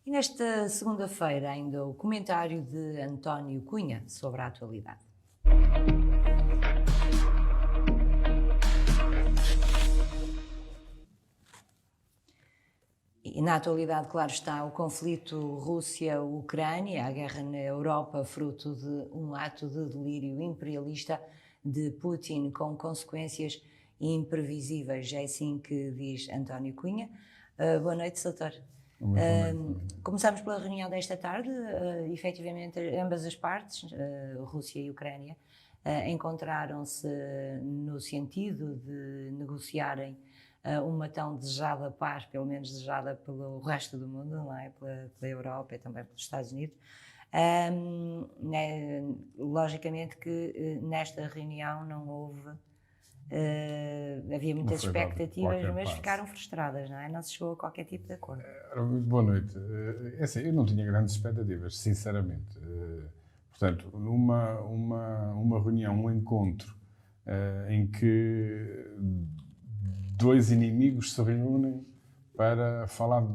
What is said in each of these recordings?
E nesta segunda-feira, ainda o comentário de António Cunha sobre a atualidade. E na atualidade, claro está, o conflito Rússia-Ucrânia, a guerra na Europa, fruto de um ato de delírio imperialista de Putin, com consequências imprevisíveis. É assim que diz António Cunha. Boa noite, doutor. Muito boa noite. Começamos pela reunião desta tarde. Efetivamente, ambas as partes, Rússia e Ucrânia, encontraram-se no sentido de negociarem uma tão desejada paz, pelo menos desejada pelo resto do mundo, não é? Pela Europa e também pelos Estados Unidos. Logicamente que nesta reunião não houve, havia muitas expectativas, mas ficaram frustradas, não é? Não se chegou a qualquer tipo de acordo. Muito boa noite. É assim, eu não tinha grandes expectativas, sinceramente. Portanto, uma reunião, um encontro em que dois inimigos se reúnem para falar,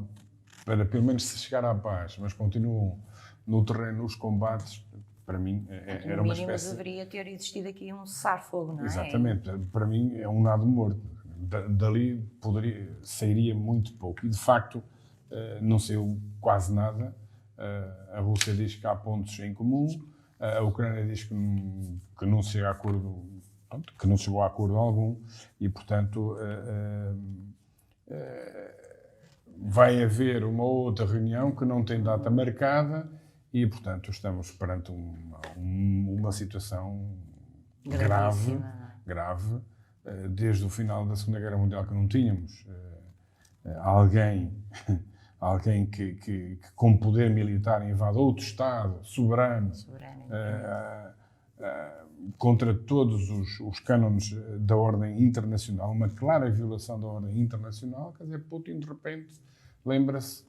para pelo menos se chegar à paz, mas continuam no terreno os combates, para mim era uma espécie... deveria ter existido aqui um cessar-fogo, não é? Exatamente, para mim é um nado morto. Dali sairia muito pouco e de facto não saiu quase nada. A Rússia diz que há pontos em comum, a Ucrânia diz que não chega a acordo, que não chegou a acordo algum e portanto vai haver uma outra reunião que não tem data marcada e portanto estamos perante uma situação grave, desde o final da Segunda Guerra Mundial que não tínhamos alguém que com poder militar invade outro Estado soberano contra todos os cânones da ordem internacional, uma clara violação da ordem internacional. Quer dizer, Putin de repente lembra-se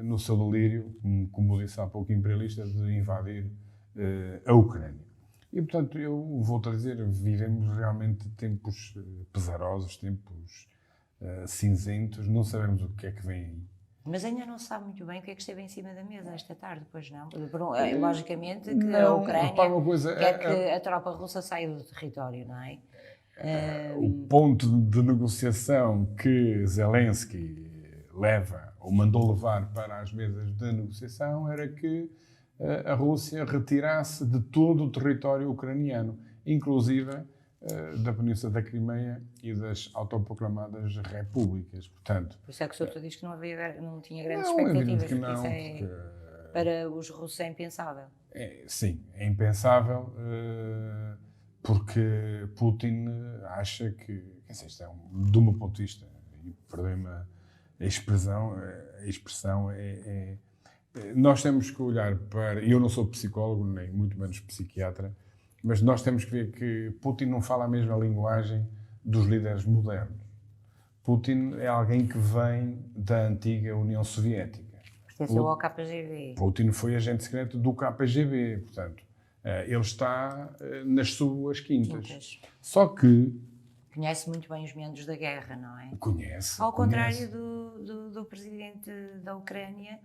no seu delírio, como disse há pouco, imperialista, de invadir a Ucrânia. E, portanto, eu volto a dizer, vivemos realmente tempos pesarosos, tempos cinzentos, não sabemos o que é que vem aí. Mas ainda não se sabe muito bem o que é que esteve em cima da mesa esta tarde, pois não? Logicamente que a Ucrânia quer que a tropa russa saia do território, não é? O ponto de negociação que Zelensky leva, ou mandou levar para as mesas de negociação, era que a Rússia retirasse de todo o território ucraniano, inclusive da Península da Crimeia e das autoproclamadas repúblicas. Portanto, por isso é que o senhor diz que não tinha grandes expectativas, que não, para os russos é impensável. Sim, é impensável, porque Putin acha que, isto é do meu ponto de vista, e perdoe-me a expressão nós temos que olhar para... Eu não sou psicólogo, nem muito menos psiquiatra, mas nós temos que ver que Putin não fala a mesma linguagem dos líderes modernos. Putin é alguém que vem da antiga União Soviética. Pertenceu ao KGB. Putin foi agente secreto do KGB, portanto, ele está nas suas quintas. Só que... Conhece muito bem os meandros da guerra, não é? Conhece. Ao contrário do presidente da Ucrânia,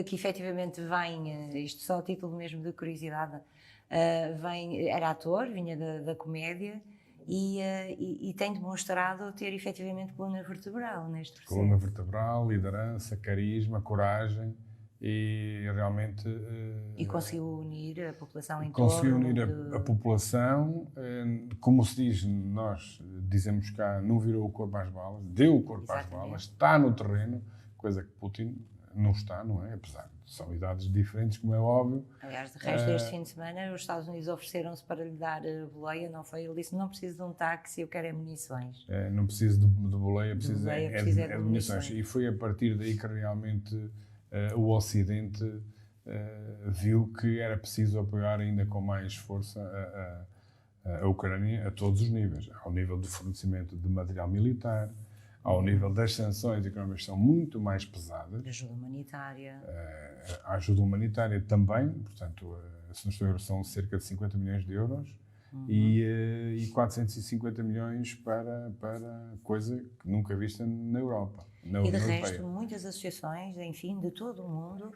que efetivamente vem, isto só a título mesmo de curiosidade, era ator, vinha da comédia e tem demonstrado ter efetivamente coluna vertebral neste processo. Coluna vertebral, liderança, carisma, coragem e realmente... E conseguiu unir a população em Conseguiu unir a população, como se diz, nós dizemos cá, não virou o corpo às balas, deu o corpo às balas, está no terreno, coisa que Putin não está, não é? Apesar de são idades diferentes, como é óbvio. Aliás, de resto, este fim de semana, os Estados Unidos ofereceram-se para lhe dar boleia, não foi? Ele disse, não preciso de um táxi, eu quero munições. Não preciso de boleia, preciso de munições. E foi a partir daí que realmente o Ocidente viu que era preciso apoiar ainda com mais força a Ucrânia a todos os níveis. Ao nível do fornecimento de material militar, ao nível das sanções económicas que são muito mais pesadas. Ajuda humanitária. A ajuda humanitária também, portanto, se não estou a erro, são cerca de 50 milhões de euros. e 450 milhões para coisa que nunca vista na Europa, na E de União resto, Europeia. muitas associações, enfim, de todo o mundo,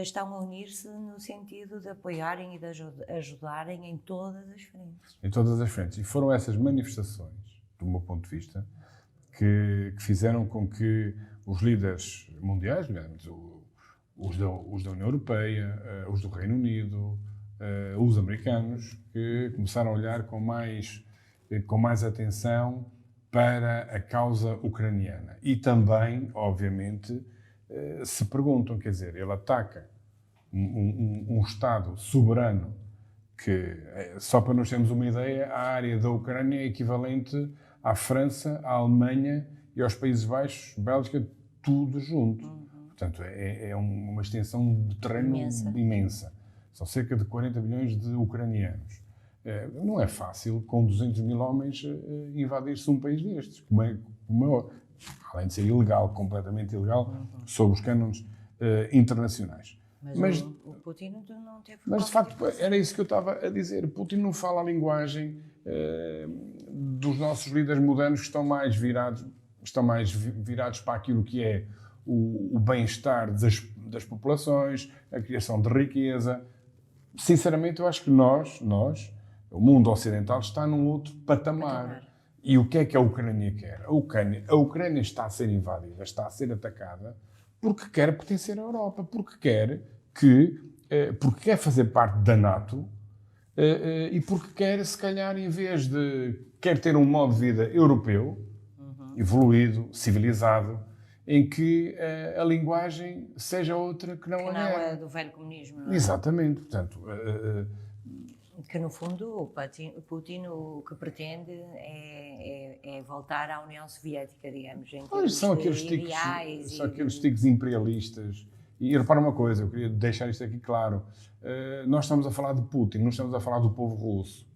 estão a unir-se no sentido de apoiarem e de ajudarem em todas as frentes. Em todas as frentes. E foram essas manifestações, do meu ponto de vista, que fizeram com que os líderes mundiais, nomeadamente os da União Europeia, os do Reino Unido, os americanos, que começaram a olhar com mais atenção para a causa ucraniana. E também, obviamente, se perguntam, quer dizer, ele ataca um Estado soberano que, só para nós termos uma ideia, a área da Ucrânia é equivalente à França, à Alemanha e aos Países Baixos, Bélgica, tudo junto. Portanto, é uma extensão de terreno imensa. São cerca de 40 milhões de ucranianos. Não é fácil, com 200 mil homens, invadir-se um país destes, além de ser ilegal, completamente ilegal, sob os cânones internacionais. Mas o Putin não teve... Mas, de facto, era isso que eu estava a dizer. Putin não fala a linguagem dos nossos líderes modernos, que estão mais virados para aquilo que é o bem-estar das populações, a criação de riqueza. Sinceramente, eu acho que nós, o mundo ocidental, está num outro patamar. E o que é que a Ucrânia quer? A Ucrânia está a ser invadida, está a ser atacada, porque quer pertencer à Europa, porque quer fazer parte da NATO e porque quer, se calhar, em vez de... quer ter um modo de vida europeu, evoluído, civilizado, em que a linguagem seja outra que não a guerra. Não é do velho comunismo, não é? Exatamente, portanto... que, no fundo, o Putin o que pretende é voltar à União Soviética, digamos, em termos São de aqueles ideais. tiques imperialistas. E repara uma coisa, eu queria deixar isto aqui claro. Nós estamos a falar de Putin, não estamos a falar do povo russo.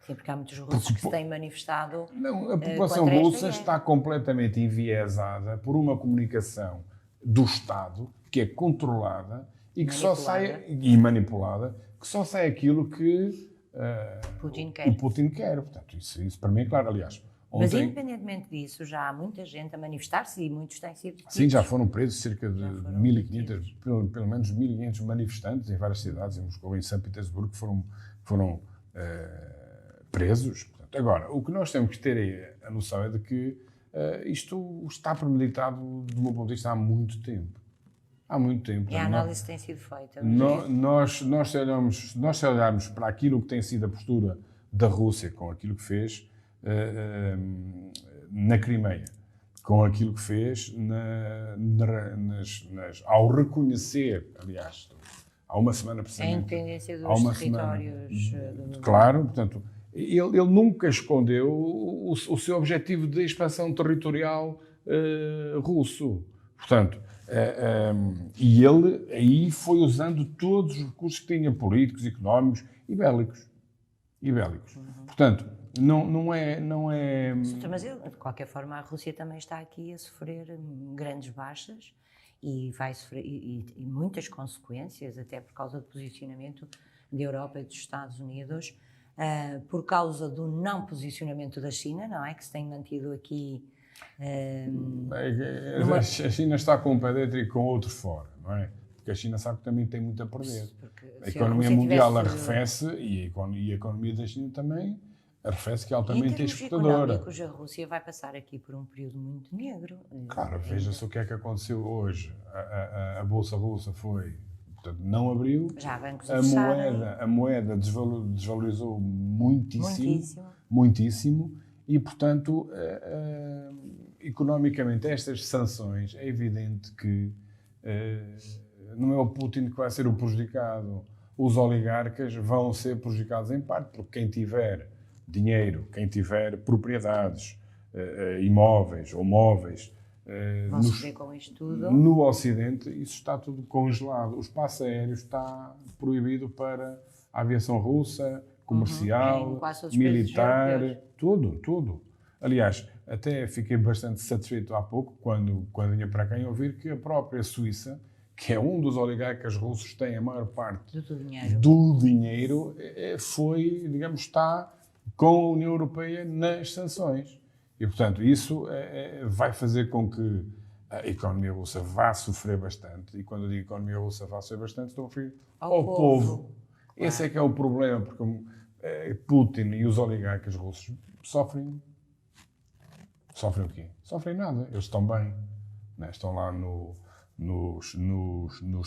Sim, porque há muitos russos que se têm manifestado. Não, a população russa está completamente enviesada por uma comunicação do Estado que é controlada e que só sai manipulada, que só sai aquilo que o Putin quer. Portanto, isso para mim é claro. Aliás, mas independentemente disso, já há muita gente a manifestar-se e muitos têm sido detidos. Sim, já foram presos cerca de 1.500, pelo menos 1.500 manifestantes em várias cidades, em Moscou e em São Petersburgo, que foram presos. Portanto, agora, o que nós temos que ter a noção é de que isto está premeditado, do meu ponto de vista, há muito tempo. Há muito tempo. E a análise tem sido feita. Nós se olharmos para aquilo que tem sido a postura da Rússia com aquilo que fez na Crimeia, com aquilo que fez ao reconhecer, aliás, há uma semana precisamente... A independência dos territórios... Claro, portanto, ele nunca escondeu o seu objetivo de expansão territorial russo. Portanto, e ele aí foi usando todos os recursos que tinha, políticos, económicos e bélicos. Portanto, não é... Mas de qualquer forma a Rússia também está aqui a sofrer grandes baixas e vai sofrer e muitas consequências, até por causa do posicionamento da Europa e dos Estados Unidos, por causa do não posicionamento da China, não é? Que se tem mantido aqui... A China está com um pé dentro e com outro fora, não é? Porque a China sabe que também tem muito a perder. A economia mundial arrefece e a economia da China também arrefece, que é altamente exportadora. Em termos económicos, a Rússia vai passar aqui por um período muito negro. Claro, veja-se o que é que aconteceu hoje. A Bolsa Russa portanto, não abriu. Já bancos a moeda desvalorizou muitíssimo. E, portanto, economicamente, estas sanções, é evidente que não é o Putin que vai ser o prejudicado. Os oligarcas vão ser prejudicados em parte, porque quem tiver dinheiro, quem tiver propriedades, imóveis ou móveis, vão sofrer com isto tudo. No Ocidente, isso está tudo congelado. O espaço aéreo está proibido para a aviação russa, comercial, militar, tudo. Aliás, até fiquei bastante satisfeito há pouco, quando vinha para cá, em ouvir que a própria Suíça, que é um dos oligarcas russos, tem a maior parte do dinheiro, foi, digamos, está com a União Europeia nas sanções. E, portanto, isso vai fazer com que a economia russa vá sofrer bastante. E quando eu digo economia russa vá sofrer bastante, estou a referir ao povo. Claro. Esse é que é o problema, porque Putin e os oligarcas russos sofrem o quê? Sofrem nada. Eles estão bem. Né? Estão lá nos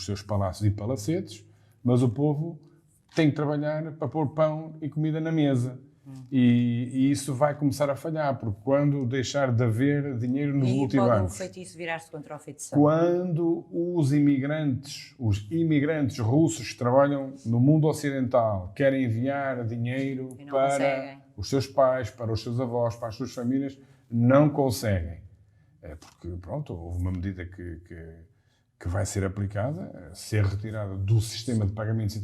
seus palácios e palacetes, mas o povo tem que trabalhar para pôr pão e comida na mesa. E isso vai começar a falhar, porque quando deixar de haver dinheiro nos multibancos... E pode o feitiço virar-se contra o feitiço. Quando os imigrantes russos que trabalham no mundo ocidental querem enviar dinheiro para os seus pais, para os seus avós, para as suas famílias, não conseguem. Porque, pronto, houve uma medida que vai ser aplicada, ser retirada do sistema de pagamentos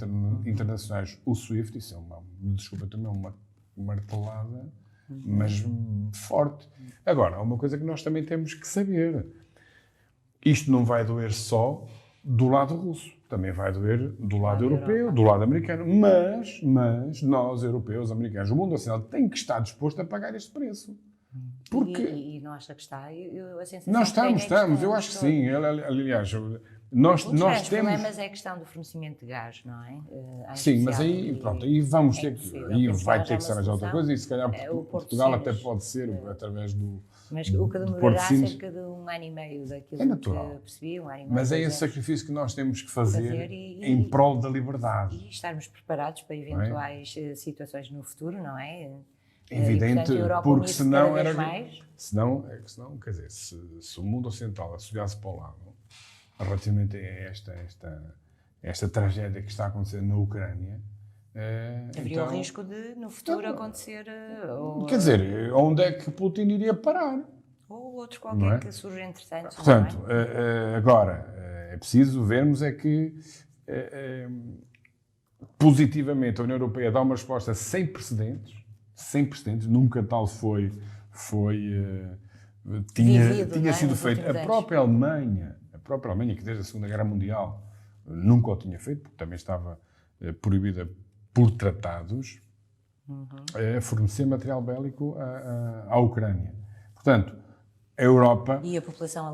internacionais, o SWIFT. Isso é uma martelada, mas forte. Agora, há uma coisa que nós também temos que saber. Isto não vai doer só do lado russo. Também vai doer do lado europeu, do lado americano. Mas nós, europeus, americanos, o mundo ocidental tem que estar disposto a pagar este preço. Porque... E não acha que está? Nós estamos. Eu acho que sim. Aliás, nós temos... O problema é a questão do fornecimento de gás, não é? Sim, mas aí vamos ter que... Aí vai ter que ser arranjar outra coisa e se calhar Portugal até pode ser através do... Mas o que demorará cerca de 1 ano e meio daquilo que percebi, 1 ano e meio. Mas é esse sacrifício que nós temos que fazer em prol da liberdade. E estarmos preparados para eventuais situações no futuro, não é? Evidente, porque senão quer dizer, se o mundo ocidental assobiasse para o lado, relativamente a esta tragédia que está a acontecer na Ucrânia, haveria o risco de, no futuro, acontecer... Quer dizer, onde é que Putin iria parar? Ou outro qualquer que surja interessante. Portanto, agora, é preciso vermos que positivamente a União Europeia dá uma resposta sem precedentes, nunca tal tinha sido feito. A própria Alemanha, que desde a Segunda Guerra Mundial nunca o tinha feito, porque também estava proibida por tratados, fornecer material bélico à Ucrânia. Portanto, a Europa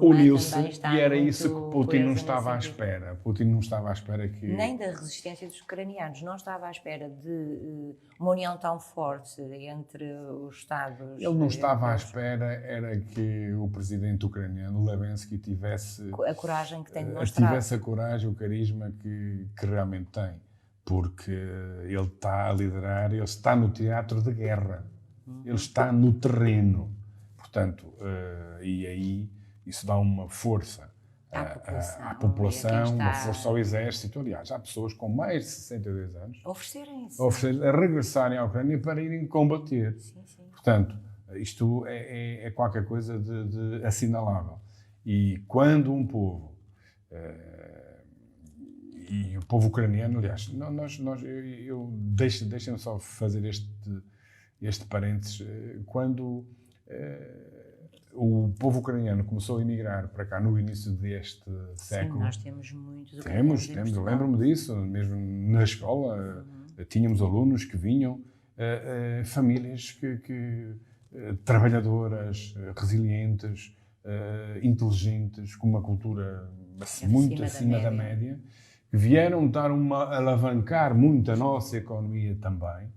uniu-se e era isso que Putin não estava à espera. Putin não estava à espera que... Nem da resistência dos ucranianos. Não estava à espera de uma união tão forte entre os Estados... Ele não estava à espera, era que o presidente ucraniano, Zelensky, tivesse... A coragem que tem demonstrado. Tivesse a coragem, o carisma que realmente tem. Porque ele está a liderar, ele está no teatro de guerra. Ele está no terreno. Portanto, e aí isso dá uma força à população, uma força ao exército. Aliás, há pessoas com mais de 62 anos a regressarem à Ucrânia para irem combater. Sim. Portanto, isto é qualquer coisa de assinalável. E quando um povo, e o povo ucraniano, aliás, deixem-me só fazer este parênteses, quando... o povo ucraniano começou a emigrar para cá no início deste século. Sim, nós temos muitos ucranianos. Temos, eu lembro-me disso, mesmo na escola, tínhamos alunos que vinham, famílias trabalhadoras, resilientes, inteligentes, com uma cultura muito acima da média, que vieram alavancar muito a nossa economia também.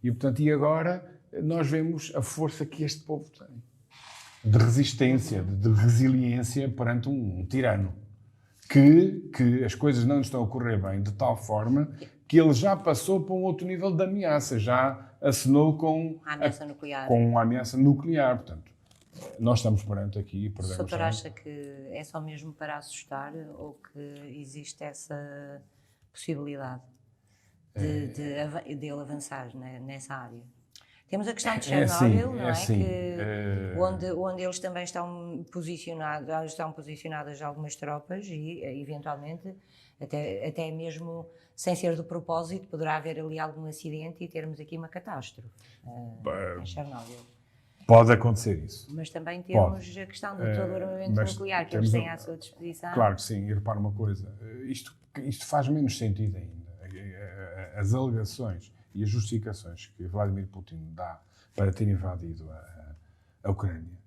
E, portanto, agora nós vemos a força que este povo tem, de resistência, de resiliência perante um tirano, que as coisas não estão a correr bem de tal forma que ele já passou para um outro nível de ameaça, já assinou com a ameaça nuclear. Portanto, nós estamos perante aqui... O senhor acha que é só mesmo para assustar ou que existe essa possibilidade de ele avançar nessa área? Temos a questão de Chernobyl, não é? Onde eles também estão posicionadas algumas tropas e, eventualmente, até mesmo sem ser do propósito, poderá haver ali algum acidente e termos aqui uma catástrofe em Chernobyl. Pode acontecer isso. Mas também temos a questão do todo armamento nuclear que eles têm à sua disposição. Claro que sim, e repara uma coisa, isto faz menos sentido ainda. As alegações e as justificações que Vladimir Putin dá para ter invadido a Ucrânia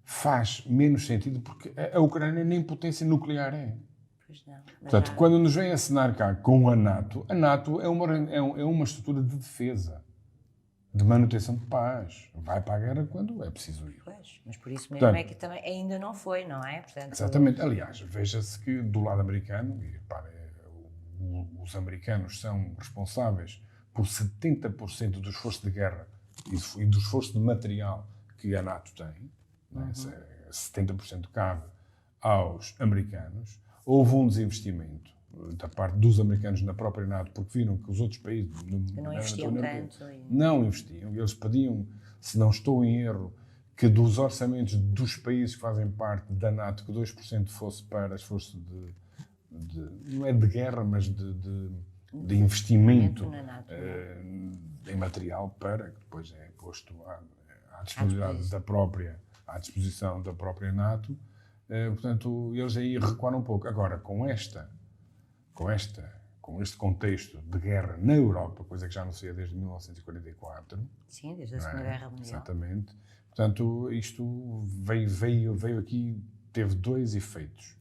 faz menos sentido porque a Ucrânia nem potência nuclear é. Pois não. Portanto, quando nos vem assinar cá com a NATO é uma estrutura de defesa, de manutenção de paz. Vai para a guerra quando é preciso ir. Pois, mas por isso mesmo Portanto, é que também ainda não foi, não é? Portanto, exatamente. Aliás, veja-se que do lado americano, e repare, os americanos são responsáveis por 70% do esforço de guerra e do esforço de material que a NATO tem. Né? 70% cabe aos americanos. Houve um desinvestimento da parte dos americanos na própria NATO, porque viram que os outros países não investiam tanto. Não investiam. Eles pediam, se não estou em erro, que dos orçamentos dos países que fazem parte da NATO, que 2% fosse para esforço não é de guerra, mas de investimento na NATO, em material para que depois é posto à disponibilidade à disposição da própria NATO. Portanto, eles aí recuaram um pouco. Agora, com este contexto de guerra na Europa, coisa que já não se vê desde 1944. Sim, desde a Segunda Guerra Mundial. Exatamente. Portanto, isto veio aqui, teve dois efeitos.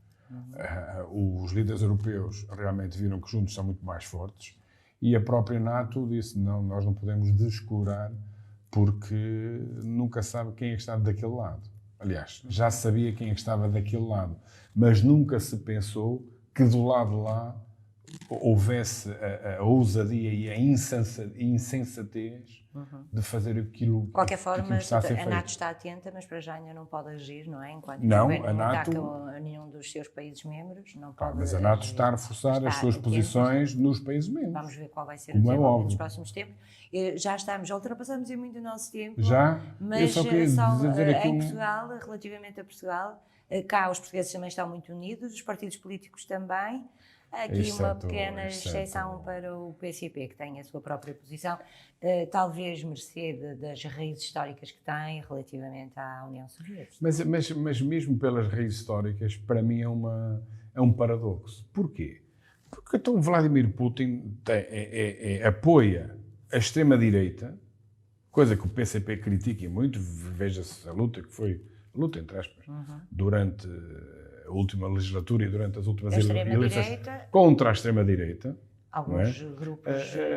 Os líderes europeus realmente viram que juntos são muito mais fortes e a própria NATO disse, não, nós não podemos descurar porque nunca sabe quem é que está daquele lado. Aliás, já sabia quem é que estava daquele lado, mas nunca se pensou que do lado de lá houvesse a ousadia e a insensatez de fazer aquilo de qualquer forma, está a ser feito. A NATO está atenta, mas para já ainda não pode agir, não é? Enquanto não, a NATO ataca a nenhum dos seus países membros, não pode mas a NATO está a reforçar as suas posições nos países membros. Vamos ver qual vai ser o desenvolvimento nos próximos tempos. Já ultrapassamos muito o nosso tempo. Já? Mas só dizer aqui em Portugal, relativamente a Portugal, cá os portugueses também estão muito unidos, os partidos políticos também. Aqui uma pequena exceção para o PCP, que tem a sua própria posição, talvez mercê das raízes históricas que tem relativamente à União Soviética. Mas mesmo pelas raízes históricas, para mim é um paradoxo. Porquê? Porque então Vladimir Putin apoia a extrema-direita, coisa que o PCP critica muito, veja-se a luta que foi, luta entre aspas, durante a última legislatura e durante as últimas eleições contra a extrema-direita. Alguns grupos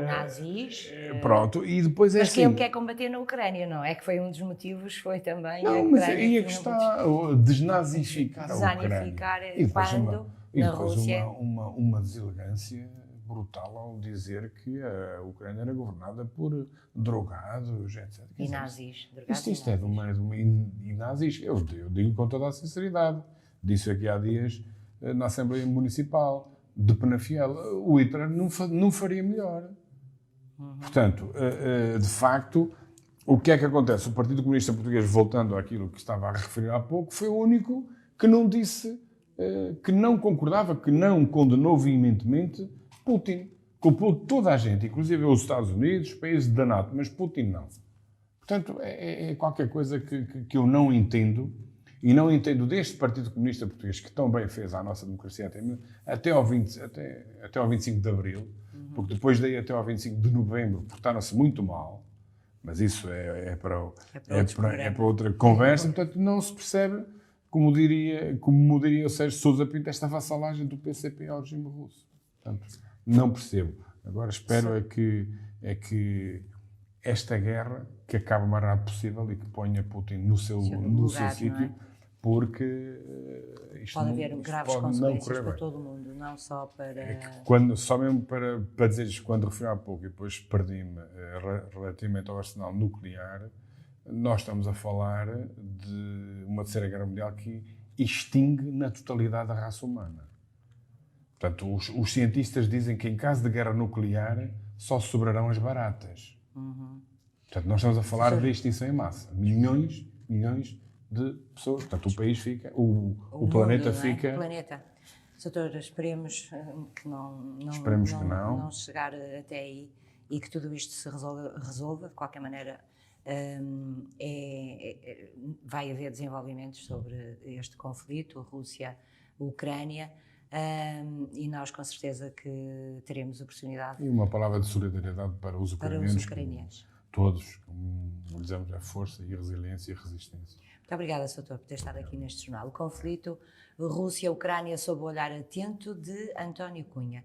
nazis. Pronto, e depois mas que ele quer combater na Ucrânia, não é? Que foi um dos motivos, foi também não, a Ucrânia. Mas aí é que está desnazificar a Ucrânia. E depois uma deselegância brutal ao dizer que a Ucrânia era governada por drogados, etc. E nazis. Isto é de uma... E nazis, eu digo com toda a sinceridade. Disse aqui há dias na Assembleia Municipal de Penafiel, o Hitler não faria melhor. Portanto, de facto, o que é que acontece? O Partido Comunista Português, voltando àquilo que estava a referir há pouco, foi o único que não disse, que não concordava, que não condenou veementemente Putin. Culpou toda a gente, inclusive os Estados Unidos, os países da NATO, mas Putin não. Portanto, é qualquer coisa que eu não entendo. E não entendo deste Partido Comunista Português, que tão bem fez à nossa democracia até ao 25 de Abril, porque depois daí até ao 25 de Novembro portaram-se muito mal, mas isso é para outra conversa, portanto não se percebe, como diria o Sérgio Sousa Pinto, esta vassalagem do PCP ao regime russo. Portanto, não percebo. Agora espero é que esta guerra que acabe o mais rápido possível e que ponha Putin no seu sítio, porque isto pode haver graves consequências para todo o mundo, não só para... Só mesmo para dizer isto, quando referi há pouco e depois perdi-me relativamente ao arsenal nuclear, nós estamos a falar de uma terceira guerra mundial que extingue na totalidade a raça humana. Portanto, os cientistas dizem que em caso de guerra nuclear só sobrarão as baratas. Portanto, nós estamos a falar de extinção em massa. Milhões de pessoas. Portanto, o país fica, o planeta fica... O planeta. Doutor, esperemos que não chegar até aí e que tudo isto se resolva. De qualquer maneira, vai haver desenvolvimentos sobre este conflito, Rússia, Ucrânia. E nós, com certeza, que teremos oportunidade E uma palavra de solidariedade para os para ucranianos. os ucranianos. Todos, como dizemos, a força e a resiliência e a resistência. Muito obrigada, Sr. Doutor, por ter estado aqui neste jornal. O conflito Rússia-Ucrânia sob o olhar atento de António Cunha.